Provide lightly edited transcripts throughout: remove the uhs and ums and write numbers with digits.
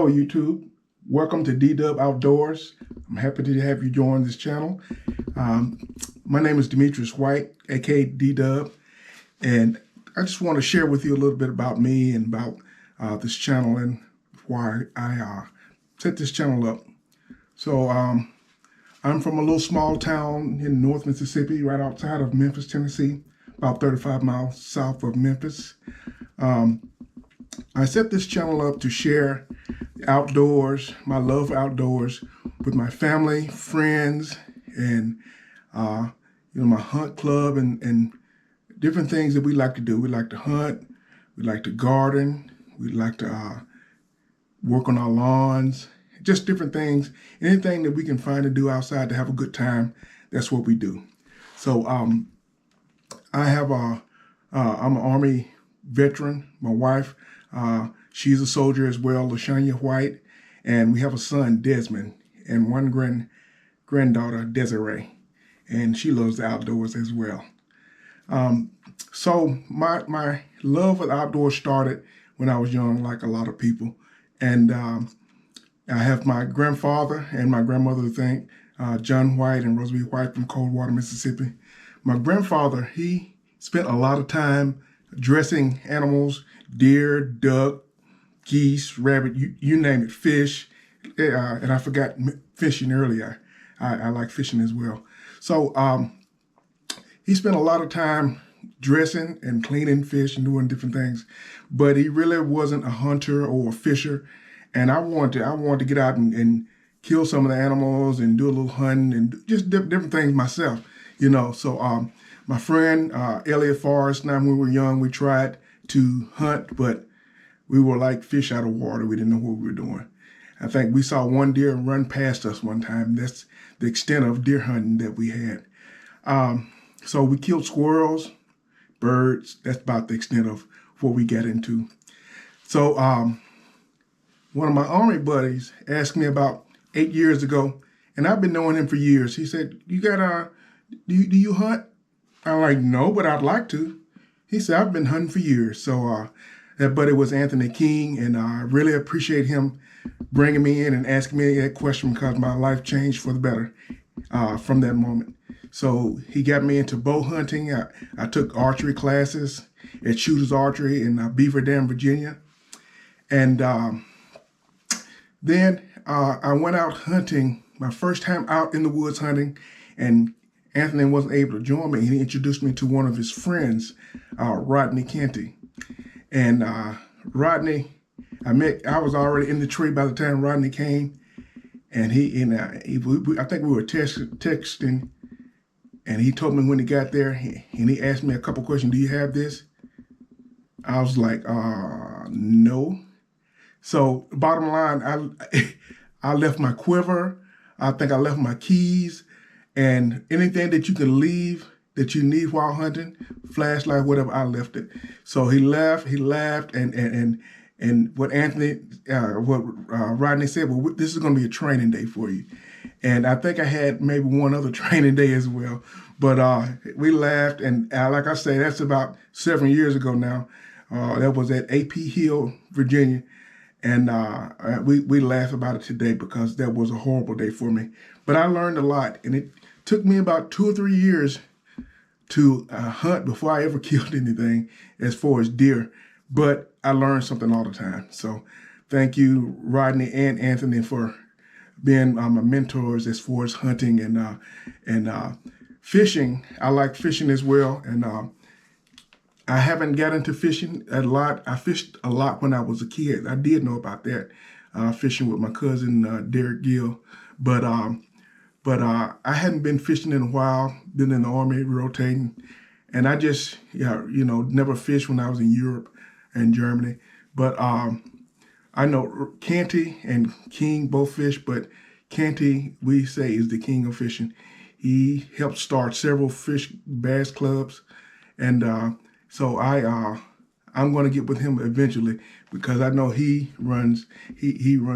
Hello, YouTube. Welcome to D-Dub Outdoors. I'm happy to have you join this channel. Um, my name is Demetrius White, aka D-Dub, and I just want to share with you a little bit about me and about this channel and why I set this channel up. So I'm from a little small town in North Mississippi, right outside of Memphis, Tennessee, about 35 miles south of Memphis. I set this channel up to share outdoors, my love for outdoors, with my family, friends, and my hunt club and different things that we like to do. We like to hunt, we like to garden, we like to work on our lawns, just different things. Anything that we can find to do outside to have a good time, that's what we do. So I'm an Army veteran. My wife, she's a soldier as well, LaShania White, and we have a son, Desmond, and one granddaughter, Desiree, and she loves the outdoors as well. So my love of the outdoors started when I was young, like a lot of people, and I have my grandfather and my grandmother to thank, John White and Rosalie White from Coldwater, Mississippi. My grandfather, he spent a lot of time dressing animals, deer, duck, geese, rabbit, you name it, fish. And I forgot fishing earlier. I like fishing as well. So he spent a lot of time dressing and cleaning fish and doing different things, but he really wasn't a hunter or a fisher. And I wanted to get out and kill some of the animals and do a little hunting and just different things myself, So my friend Elliot Forrest, now when we were young, we tried to hunt, but we were like fish out of water. We didn't know what we were doing. I think we saw one deer run past us one time. That's the extent of deer hunting that we had. So we killed squirrels, birds. That's about the extent of what we got into. So one of my Army buddies asked me about 8 years ago, and I've been knowing him for years. He said, do you hunt? I'm like, no, but I'd like to. He said, I've been hunting for years. So that buddy was Anthony King, and I really appreciate him bringing me in and asking me that question because my life changed for the better from that moment. So he got me into bow hunting. I took archery classes at Shooters Archery in Beaver Dam, Virginia. And then I went out hunting, my first time out in the woods hunting, and Anthony wasn't able to join me. He introduced me to one of his friends, Rodney Canty. And Rodney, I was already in the tree by the time Rodney came, and I think we were texting, and he told me when he got there, and he asked me a couple questions. Do you have this? I was like, no. So bottom line, I left my quiver. I think I left my keys, and anything that you can leave that you need while hunting, flashlight, whatever, I left it. So he laughed, and what Rodney said, well, this is going to be a training day for you. And I think I had maybe one other training day as well. But we laughed, and like I say, that's about 7 years ago now. That was at AP Hill, Virginia. And we laugh about it today because that was a horrible day for me. But I learned a lot, and it took me about 2 or 3 years to hunt before I ever killed anything as far as deer. But I learned something all the time. So thank you, Rodney and Anthony, for being my mentors as far as hunting and fishing. I like fishing as well. And I haven't got into fishing a lot. I fished a lot when I was a kid. I did know about that, fishing with my cousin, Derek Gill. But I hadn't been fishing in a while, been in the Army rotating. And I just, never fished when I was in Europe and Germany. But I know Canty and King both fish, but Canty, we say, is the king of fishing. He helped start several fish bass clubs. And so I'm going to get with him eventually because I know he runs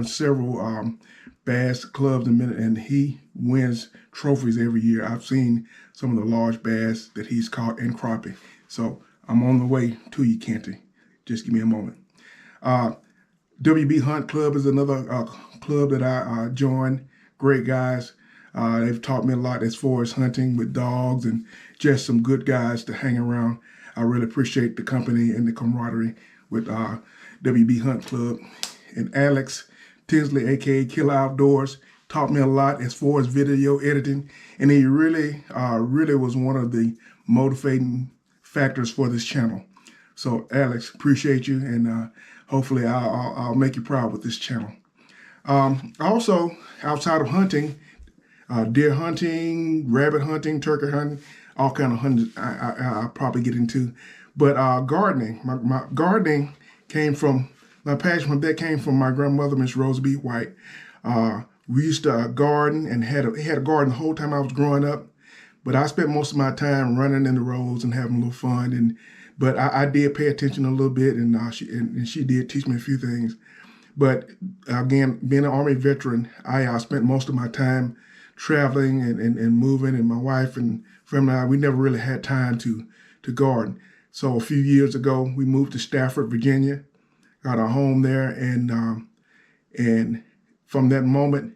several bass clubs and he wins trophies every year. I've seen some of the large bass that he's caught and crappie. So I'm on the way to you, Canty. Just give me a moment. WB Hunt Club is another club that I joined. Great guys. They've taught me a lot as far as hunting with dogs and just some good guys to hang around. I really appreciate the company and the camaraderie with WB Hunt Club. And Alex Tinsley, aka Killer Outdoors, taught me a lot as far as video editing. And he really was one of the motivating factors for this channel. So Alex, appreciate you, and hopefully I'll make you proud with this channel. Also, outside of hunting, deer hunting, rabbit hunting, turkey hunting, all kind of hunting I'll probably get into. But gardening, my gardening came from, my passion for that came from my grandmother, Miss Rosa B. White. We used to garden and had a garden the whole time I was growing up. But I spent most of my time running in the roads and having a little fun. But I did pay attention a little bit, and she did teach me a few things. But again, being an Army veteran, I spent most of my time traveling and moving, and my wife and family and I, we never really had time to garden. So a few years ago, we moved to Stafford, Virginia, got our home there, and from that moment,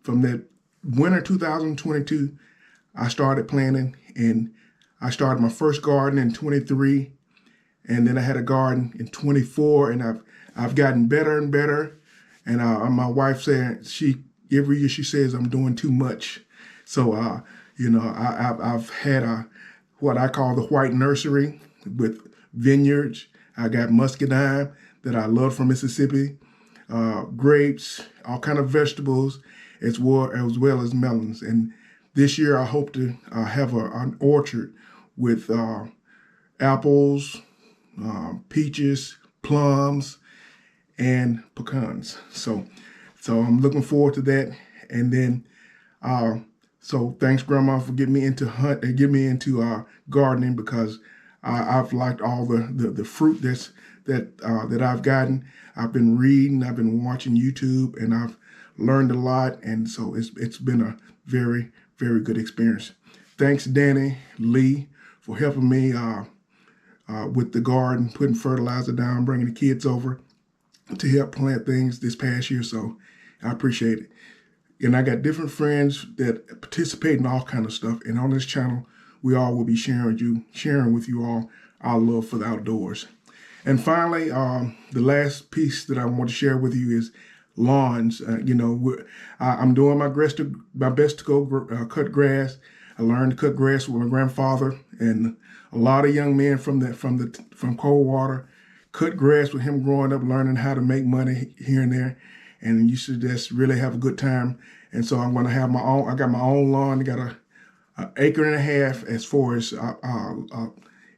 from that winter 2022, I started planting, and I started my first garden in 23, and then I had a garden in 24, and I've gotten better and better. And my wife said, every year she says I'm doing too much. So, you know, I've had what I call the white nursery with vineyards. I got muscadine that I love from Mississippi, grapes, all kind of vegetables, as well as melons. And this year I hope to have an orchard with apples, peaches, plums, and pecans. So I'm looking forward to that. And then, so thanks, Grandma, for getting me into gardening, because I've liked all the fruit that I've gotten. I've been reading, I've been watching YouTube, and I've learned a lot. And so it's been a very, very good experience. Thanks, Danny Lee, for helping me with the garden, putting fertilizer down, bringing the kids over to help plant things this past year. So I appreciate it. And I got different friends that participate in all kind of stuff. And on this channel, we all will be sharing with you all our love for the outdoors. And finally, the last piece that I want to share with you is lawns. You know, I'm doing my best to go cut grass. I learned to cut grass with my grandfather, and a lot of young men from Coldwater cut grass with him growing up, learning how to make money here and there. And you should just really have a good time. And so I'm going to have my own. I got my own lawn. I got an acre and a half as far as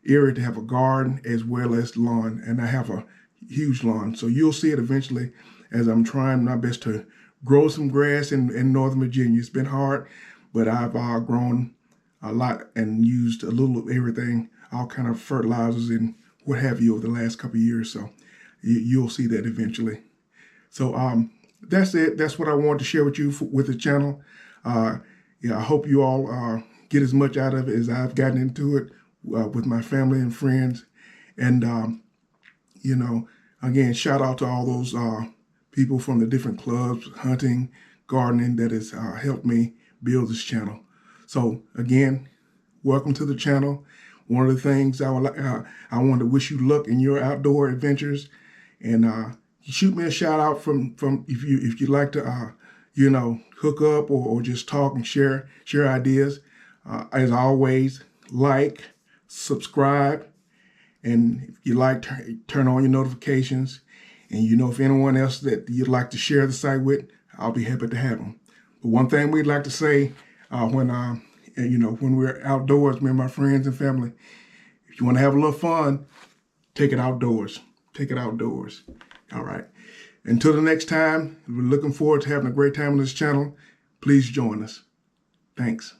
area to have a garden as well as lawn, and I have a huge lawn. So you'll see it eventually as I'm trying my best to grow some grass in Northern Virginia. It's been hard, but I've grown a lot and used a little of everything, all kind of fertilizers and what have you over the last couple of years. So you'll see that eventually. So that's it. That's what I wanted to share with you with the channel. Yeah, I hope you all get as much out of it as I've gotten into it with my family and friends. And, you know, again, shout out to all those people from the different clubs, hunting, gardening, that has helped me build this channel. So again, welcome to the channel. One of the things I want to wish you luck in your outdoor adventures, and shoot me a shout out from if you'd like to you know, hook up or just talk and share ideas. As always, like, subscribe, and if you like, turn on your notifications. And you know, if anyone else that you'd like to share the site with, I'll be happy to have them. But one thing we'd like to say when we're outdoors, me and my friends and family, if you want to have a little fun, take it outdoors. Take it outdoors. All right. Until the next time, we're looking forward to having a great time on this channel. Please join us. Thanks.